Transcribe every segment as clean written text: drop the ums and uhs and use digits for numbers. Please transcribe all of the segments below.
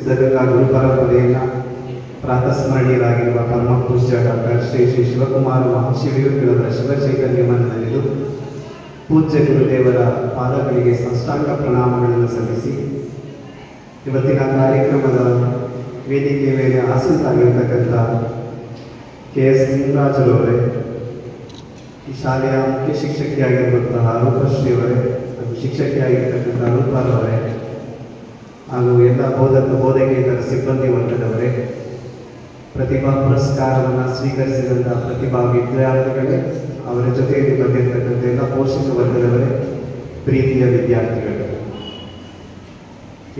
ಜಗದ ಗುರು ಪರಂಪರೆಯನ್ನು ಪ್ರಾತಸ್ಮರಣೀಯರಾಗಿರುವ ಪರಮ ಪೂಜ್ಯ ಡಾಕ್ಟರ್ ಶ್ರೀ ಶ್ರೀ ಶಿವಕುಮಾರ ಮಹಾಶಿವಯೋಗಿಗಳವರ ಶಿವಚೈತನ್ಯ ಮಂದಿರದಲ್ಲಿದ್ದು ಪೂಜ್ಯ ಗುರುದೇವರ ಪಾದಗಳಿಗೆ ಸಾಷ್ಟಾಂಗ ಪ್ರಣಾಮಗಳನ್ನು ಸಲ್ಲಿಸಿ ಇವತ್ತಿನ ಕಾರ್ಯಕ್ರಮದ ವೇದಿಕೆ ಮೇಲೆ ಆಸೀನರಾಗಿರ್ತಕ್ಕಂಥ KS ನಿಂಗರಾಜರವರೇ, ಈ ಶಾಲೆಯ ಮುಖ್ಯ ಶಿಕ್ಷಕಿಯಾಗಿರುವಂತಹ ರೂಪಶ್ರೀಯವರೇ, ಶಿಕ್ಷಕಿಯಾಗಿರ್ತಕ್ಕಂಥ ರೂಪಾರವರೇ, ಹಾಗೂ ಎಲ್ಲ ಬೋಧಕೇತರ ಸಿಬ್ಬಂದಿ ವರ್ಗದವರೇ, ಪ್ರತಿಭಾ ಪುರಸ್ಕಾರವನ್ನು ಸ್ವೀಕರಿಸಿದಂಥ ಪ್ರತಿಭಾ ವಿದ್ಯಾರ್ಥಿಗಳೇ, ಅವರ ಜೊತೆಯಲ್ಲಿ ಬಂದಿರತಕ್ಕಂಥ ಎಲ್ಲ ಪೋಷಕ ವರ್ಗದವರೇ, ಪ್ರೀತಿಯ ವಿದ್ಯಾರ್ಥಿಗಳೇ,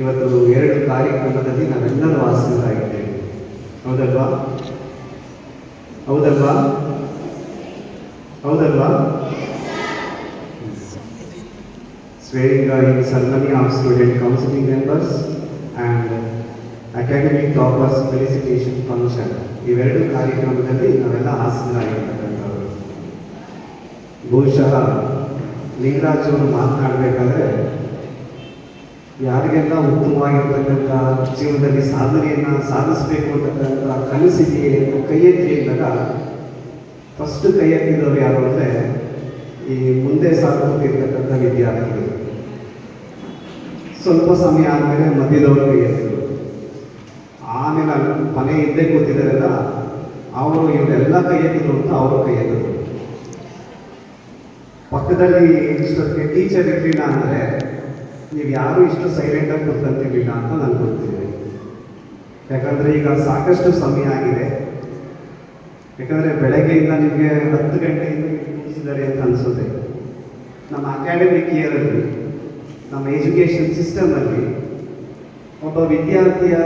ಇವತ್ತು 2 ಕಾರ್ಯಕ್ರಮದಲ್ಲಿ ನಾವೆಲ್ಲರೂ ಆಸೀನರಾಗಿದ್ದೇವೆ. ಹೌದಲ್ವಾ? ಹೌದಲ್ವಾ? ಹೌದಲ್ವಾ? Swearing in ceremony of student counseling members and academic toppers felicitation function. ಇವೆರಡು ಕಾರ್ಯಕ್ರಮದಲ್ಲಿ ನಾವೆಲ್ಲ ಆಸೀನರಾಗಿರ್ತಕ್ಕಂಥವ್ರು. ಬಹುಶಃ ಲಿಂಗರಾಜ್ ಅವರು ಮಾತನಾಡಬೇಕಾದ್ರೆ ಯಾರಿಗೆಲ್ಲ ಉತ್ತಮವಾಗಿರ್ತಕ್ಕಂಥ ಜೀವನದಲ್ಲಿ ಸಾಧನೆಯನ್ನು ಸಾಧಿಸಬೇಕು ಅಂತಕ್ಕಂಥ ಕನಸಿಗೆ ಕೈ ಎತ್ತಿ ಇದ್ದಾಗ ಫಸ್ಟ್ ಕೈ ಎತ್ತಿದವರು ಯಾರು ಅಂದರೆ ಈ ಮುಂದೆ ಸಾಗುತ್ತಿರ್ತಕ್ಕಂಥ ವಿದ್ಯಾರ್ಥಿಗಳು. ಸ್ವಲ್ಪ ಸಮಯ ಆದಮೇಲೆ ಮಧ್ಯದವರು ಕೈ ಎತ್ತಿದ್ರು. ಆಮೇಲೆ ಮನೆ ಹಿಂದೆ ಕೂತಿದ್ದಾರಲ್ಲ ಅವರು ಇವರೆಲ್ಲ ಕೈ ಎತ್ತಿದ್ರು ಅಂತ ಅವರು ಕೈ ಎತ್ತಿದ್ರು. ಪಕ್ಕದಲ್ಲಿ ಇಷ್ಟೊತ್ತಿಗೆ ಟೀಚರ್ ಇರಲಿಲ್ಲ ಅಂದರೆ ನೀವು ಯಾರು ಇಷ್ಟು ಸೈಲೆಂಟಾಗಿ ಕೂತ್ಕೊಂತಿರ್ಲಿಲ್ಲ ಅಂತ ನಾನು ಗೊತ್ತಿದೆ. ಯಾಕಂದರೆ ಈಗ ಸಾಕಷ್ಟು ಸಮಯ ಆಗಿದೆ. ಯಾಕಂದರೆ ಬೆಳಗ್ಗೆಯಿಂದ ನಿಮಗೆ 10 ಗಂಟೆಯಿಂದ ಕೂರಿಸಿದ್ದಾರೆ ಅಂತ ಅನಿಸುತ್ತೆ. ನಮ್ಮ ಅಕಾಡೆಮಿಕ್ ಇಯರಲ್ಲಿ, ನಮ್ಮ ಎಜುಕೇಷನ್ ಸಿಸ್ಟಮಲ್ಲಿ ಒಬ್ಬ ವಿದ್ಯಾರ್ಥಿಯ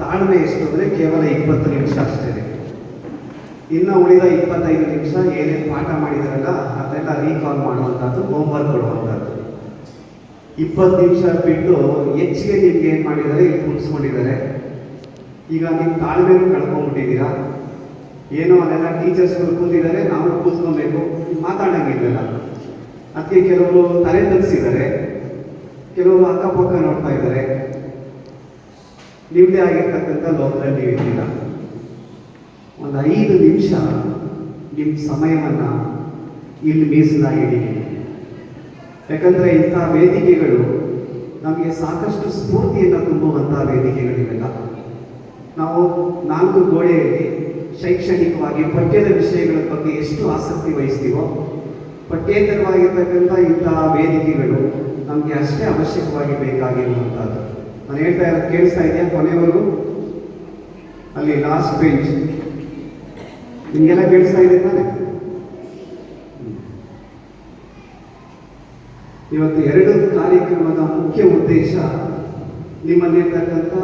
ತಾಳ್ಮೆ ಎಷ್ಟು ಅಂದರೆ ಕೇವಲ 20 ನಿಮಿಷ ಅಷ್ಟೇ. ಇನ್ನು ಉಳಿದ 25 ನಿಮಿಷ ಏನೇನು ಪಾಠ ಮಾಡಿದಾರಲ್ಲ ಅದೆಲ್ಲ ರೀಕಾಲ್ ಮಾಡುವಂಥದ್ದು, ಹೋಮ್ವರ್ಕ್ ಕೊಡುವಂಥದ್ದು. 20 ನಿಮಿಷ ಬಿಟ್ಟು ಹೆಚ್ಚಿಗೆ ನಿಮ್ಗೆ ಏನು ಮಾಡಿದ್ದಾರೆ, ಇಲ್ಲಿ ಕೂರಿಸ್ಕೊಂಡಿದ್ದಾರೆ. ಈಗ ನಿಮ್ಮ ತಾಳ್ಮೆನೂ ಕಳ್ಕೊಂಡ್ಬಿಟ್ಟಿದ್ದೀರಾ. ಏನೋ ಅದೆಲ್ಲ ಟೀಚರ್ಸ್ಗಳು ಕೂತಿದ್ದಾರೆ, ನಾವು ಕೂತ್ಕೊಬೇಕು, ಮಾತಾಡೋಂಗಿಲ್ಲ. ಅದಕ್ಕೆ ಕೆಲವರು ತಲೆ ತಗ್ಸಿದ್ದಾರೆ, ಕೆಲವರು ಅಕ್ಕಪಕ್ಕ ನೋಡ್ತಾ ಇದ್ದಾರೆ. ನಿಮ್ಮದೇ ಆಗಿರ್ತಕ್ಕಂಥ ಲೋಕದಲ್ಲಿ ನೀವು ಇದ್ದೀರ. ಒಂದು 5 ನಿಮಿಷ ನಿಮ್ಮ ಸಮಯವನ್ನು ಇಲ್ಲಿ ಮೀಸಲಾಗಿಡಿ. ಯಾಕಂದರೆ ಇಂಥ ವೇದಿಕೆಗಳು ನಮಗೆ ಸಾಕಷ್ಟು ಸ್ಫೂರ್ತಿಯನ್ನು ತುಂಬುವಂಥ ವೇದಿಕೆಗಳಿವೆಲ್ಲ. ನಾವು 4 ಗೋಡೆಯಲ್ಲಿ ಶೈಕ್ಷಣಿಕವಾಗಿ ಪಠ್ಯದ ವಿಷಯಗಳ ಬಗ್ಗೆ ಎಷ್ಟು ಆಸಕ್ತಿ ವಹಿಸ್ತೀವೋ, ಪಠ್ಯೇತರವಾಗಿರ್ತಕ್ಕಂಥ ಇಂತಹ ವೇದಿಕೆಗಳು ನಮಗೆ ಅಷ್ಟೇ ಅವಶ್ಯಕವಾಗಿ ಬೇಕಾಗಿರುವಂಥದ್ದು. ನಾನು ಹೇಳ್ತಾ ಇರೋದು ಕೇಳಿಸ್ತಾ ಇದೆಯಾ? ಕೊನೆವರೆಗೂ ಅಲ್ಲಿ ಲಾಸ್ಟ್ ಬೆಂಚ್ ನಿಮಗೆಲ್ಲ ಕೇಳಿಸ್ತಾ ಇದೆ ತಾನೆ? ಇವತ್ತು 2 ಕಾರ್ಯಕ್ರಮದ ಮುಖ್ಯ ಉದ್ದೇಶ ನಿಮ್ಮಲ್ಲಿರ್ತಕ್ಕಂಥ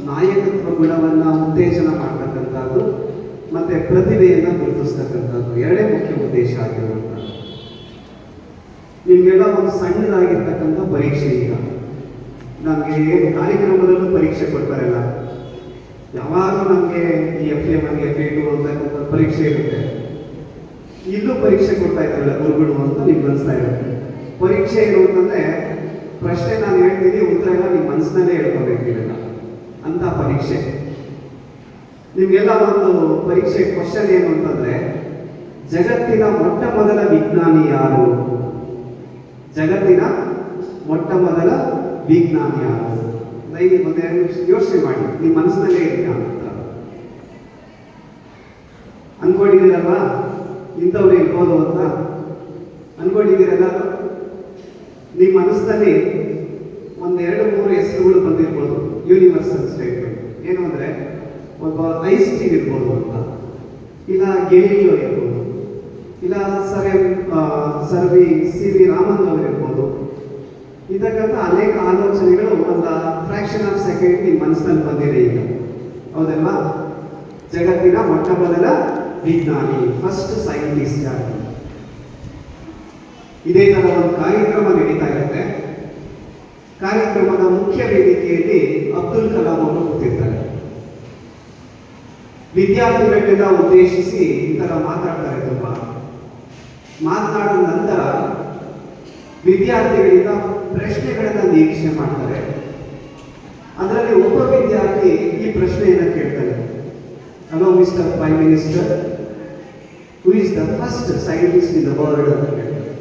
ನಾಯಕತ್ವ ಗುಣವನ್ನು ಉತ್ತೇಜನ ಮಾಡ್ತಕ್ಕಂಥದ್ದು ಮತ್ತು ಪ್ರತಿಭೆಯನ್ನು ಗುರುತಿಸ್ತಕ್ಕಂಥದ್ದು. 2 ಮುಖ್ಯ ಉದ್ದೇಶ ಆಗಿರುವಂಥದ್ದು. ನಿಮಗೆಲ್ಲ ಒಂದು ಸಣ್ಣದಾಗಿರ್ತಕ್ಕಂಥ ಪರೀಕ್ಷೆ. ಈಗ ನಮಗೆ ಏನು ಕಾರ್ಯಕ್ರಮದಲ್ಲೂ ಪರೀಕ್ಷೆ ಕೊಡ್ತಾರಲ್ಲ, ಯಾವಾಗಲೂ ನಮಗೆ ಈ FA1 FA2 ಅಂತಕ್ಕಂಥ ಪರೀಕ್ಷೆ ಇರುತ್ತೆ. ಇಲ್ಲೂ ಪರೀಕ್ಷೆ ಕೊಡ್ತಾ ಇದ್ದಾರಲ್ಲ ಗುರುಗಳು ಅಂತ ನಿಮ್ಗೆ ಅನಿಸ್ತಾ ಇರುತ್ತೆ. ಪರೀಕ್ಷೆ ಏನು ಅಂತಂದರೆ ಪ್ರಶ್ನೆ ನಾನು ಹೇಳ್ತೀನಿ, ಉತ್ತರ ಎಲ್ಲ ನಿಮ್ಮ ಮನಸ್ಸಿನಲ್ಲೇ ಹೇಳ್ಕೋಬೇಕಿಲ್ಲ ಅಂತ ಪರೀಕ್ಷೆ. ನಿಮಗೆಲ್ಲ ಒಂದು ಪರೀಕ್ಷೆ ಕ್ವಶನ್ ಏನು ಅಂತಂದರೆ, ಜಗತ್ತಿನ ಮೊಟ್ಟ ಮೊದಲ ವಿಜ್ಞಾನಿ ಯಾರು? ಜಗತ್ತಿನ ಮೊಟ್ಟ ಮೊದಲ ವಿಜ್ಞಾನಿ ಯಾರು? ಒಂದೆರಡು ನಿಮಿಷ ಯೋಚನೆ ಮಾಡಿ, ನಿಮ್ಮ ಮನಸ್ಸಿನಲ್ಲೇ ಇದೆಯಾ ಅಂತ ಅನ್ಕೊಂಡಿದ್ದೀರಲ್ವಾ? ಇಂಥವ್ರು ಇರ್ಬೋದು ಅಂತ ಅನ್ಕೊಂಡಿದ್ದೀರಲ್ಲ? ನಿಮ್ಮ ಮನಸ್ಸಿನಲ್ಲಿ 1-2-3 ಹೆಸರುಗಳು ಬಂದಿರ್ಬೋದು. ಯೂನಿವರ್ಸಲ್ ಸ್ಟೇಟ್ಮೆಂಟ್ ಏನು ಅಂದರೆ, ಒಬ್ಬ ಐನ್ಸ್ಟೀನ್ ಇರ್ಬೋದು ಅಂತ, ಇಲ್ಲ ಗೆಲಿಲಿಯೋ ಇರ್ಬೋದು, ಇಲ್ಲ ಸಿ.ವಿ. ರಾಮನ್ ಅವರು ಇರ್ಬೋದು. ಇದಕ್ಕಂತ ಅನೇಕ ಆಲೋಚನೆಗಳು ಒಂದು ಫ್ರಾಕ್ಷನ್ ಆಫ್ ಸೆಕೆಂಡ್ ನಿಮ್ಮ ಮನಸ್ಸಿನಲ್ಲಿ ಬಂದಿದೆ ಈಗ. ಹೌದಲ್ವಾ? ಜಗತ್ತಿನ ಮೊಟ್ಟ ಮೊದಲ ವಿಜ್ಞಾನಿ, ಫಸ್ಟ್ ಸೈಂಟಿಸ್ಟ್ ಯಾರು? ಇದೇ ಥರ ಒಂದು ಕಾರ್ಯಕ್ರಮ ನಡೀತಾ ಇರುತ್ತೆ. ಕಾರ್ಯಕ್ರಮದ ಮುಖ್ಯ ವೇದಿಕೆಯಲ್ಲಿ ಅಬ್ದುಲ್ ಕಲಾಂ ಅವರು ಕೂತಿರ್ತಾರೆ. ವಿದ್ಯಾರ್ಥಿಗಳನ್ನೆಲ್ಲ ಉದ್ದೇಶಿಸಿ ಈ ಥರ ಮಾತಾಡ್ತಾರೆ. ತುಂಬ ಮಾತನಾಡಿದ ನಂತರ ವಿದ್ಯಾರ್ಥಿಗಳಿಂದ ಪ್ರಶ್ನೆಗಳನ್ನು ನಿರೀಕ್ಷೆ ಮಾಡ್ತಾರೆ. ಅದರಲ್ಲಿ ಒಬ್ಬ ವಿದ್ಯಾರ್ಥಿ ಈ ಪ್ರಶ್ನೆಯನ್ನು ಕೇಳ್ತಾನೆ, hello mister prime minister, who is the first scientist in the world ಅಂತ ಹೇಳ್ತಾರೆ.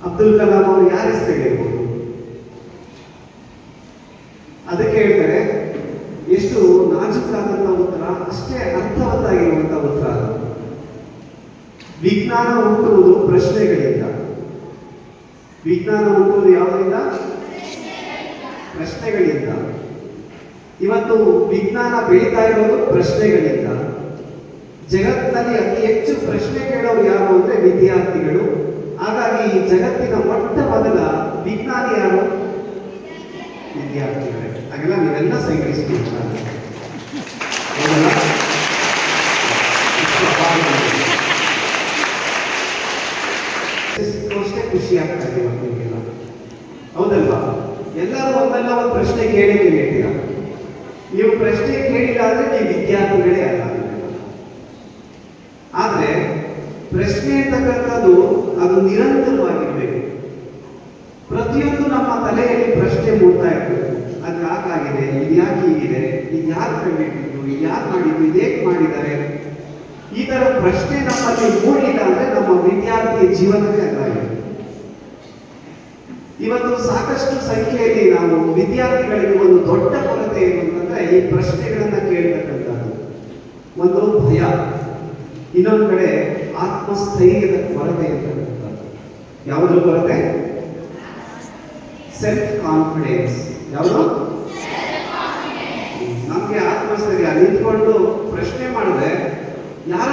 ಅಬ್ದುಲ್ ಕಲಾಂ ಅವರು ಯಾರ ಹೆಸರು ಹೇಳಿರ್ಬೋದು? ಅದಕ್ಕೆ ಹೇಳ್ತಾರೆ, ಎಷ್ಟು ನಾಜೂಕಾದಂತ ಉತ್ತರ, ಅಷ್ಟೇ ಅರ್ಥವತ್ತಾಗಿರುವಂತ ಉತ್ತರ. ವಿಜ್ಞಾನ ಹುಟ್ಟುವುದು ಪ್ರಶ್ನೆಗಳಿಂದ. ವಿಜ್ಞಾನ ಹುಟ್ಟುವುದು ಯಾವುದರಿಂದ? ಪ್ರಶ್ನೆಗಳಿಂದ. ಇವತ್ತು ವಿಜ್ಞಾನ ಬೆಳೀತಾ ಇರೋದು ಪ್ರಶ್ನೆಗಳಿಂದ. ಜಗತ್ತಿನಲ್ಲಿ ಅತಿ ಹೆಚ್ಚು ಪ್ರಶ್ನೆ ಕೇಳೋರು ಯಾರು ಅಂದ್ರೆ ವಿದ್ಯಾರ್ಥಿಗಳು. ಹಾಗಾಗಿ ಈ ಜಗತ್ತಿನ ಮೊಟ್ಟ ಮೊದಲ ವಿಜ್ಞಾನಿ ಯಾರು? ವಿದ್ಯಾರ್ಥಿಗಳೇ. ಹಾಗೆಲ್ಲ ನೀವೆಲ್ಲ ಸೈಂಟಿಸ್ಟ್ ಅಷ್ಟೇ ಖುಷಿ ಆಗ್ತಾ ಇದೆ ನಿಮಗೆಲ್ಲ, ಹೌದಲ್ವಾ? ಎಲ್ಲರೂ ಒಂದಲ್ಲ ಒಂದು ಪ್ರಶ್ನೆ ಕೇಳಿ ಕೇಳ್ತೀರ. ನೀವು ಪ್ರಶ್ನೆ ಕೇಳಿಲ್ಲ ಅಂದ್ರೆ ನೀವು ವಿದ್ಯಾರ್ಥಿಗಳೇ ಅಲ್ಲ. ಆದ್ರೆ ಪ್ರಶ್ನೆ ಅಂತಕ್ಕಂಥದ್ದು ಅದು ನಿರಂತರವಾಗಿರ್ಬೇಕು. ಪ್ರತಿಯೊಂದು ನಮ್ಮ ತಲೆಯಲ್ಲಿ ಪ್ರಶ್ನೆ ಮೂಡ್ತಾ ಇರ್ಬೇಕು. ಅದು ಯಾಕಾಗಿದೆ, ಇದು ಯಾಕೆ ಹೀಗಿದೆ, ಇದು ಯಾರು ಕಂಡಿಟ್ಟಿದ್ದು, ಇದು ಯಾರು ಮಾಡಿದ್ದು, ಇದೇಕೆ ಮಾಡಿದ್ದಾರೆ, ಈ ತರ ಪ್ರಶ್ನೆ ನಮ್ಮಲ್ಲಿ ಮೂಡಲಿಲ್ಲ ಅಂದ್ರೆ ನಮ್ಮ ವಿದ್ಯಾರ್ಥಿಯ ಜೀವನವೇ ಅದಾಗಿದೆ. ಇವತ್ತು ಸಾಕಷ್ಟು ಸಂಖ್ಯೆಯಲ್ಲಿ ನಾವು ವಿದ್ಯಾರ್ಥಿಗಳಿಗೆ ಒಂದು ದೊಡ್ಡ ಕೊರತೆ ಏನು ಅಂತಂದ್ರೆ ಈ ಪ್ರಶ್ನೆಗಳನ್ನ ಕೇಳತಕ್ಕಂಥದ್ದು. ಒಂದು ಭಯ, ಇನ್ನೊಂದು ಕಡೆ ಆತ್ಮಸ್ಥೈರ್ಯದ ಕೊರತೆ ಅಂತಕ್ಕಂಥದ್ದು. ಯಾವುದ್ರ ಕೊರತೆ? Self confidence. ಯಾವುದು? ನಮ್ಗೆ ಆತ್ಮಸ್ಥೈರ್ಯ. ನಿಂತ್ಕೊಂಡು ಪ್ರಶ್ನೆ ಮಾಡಿದ್ರೆ ಯಾರ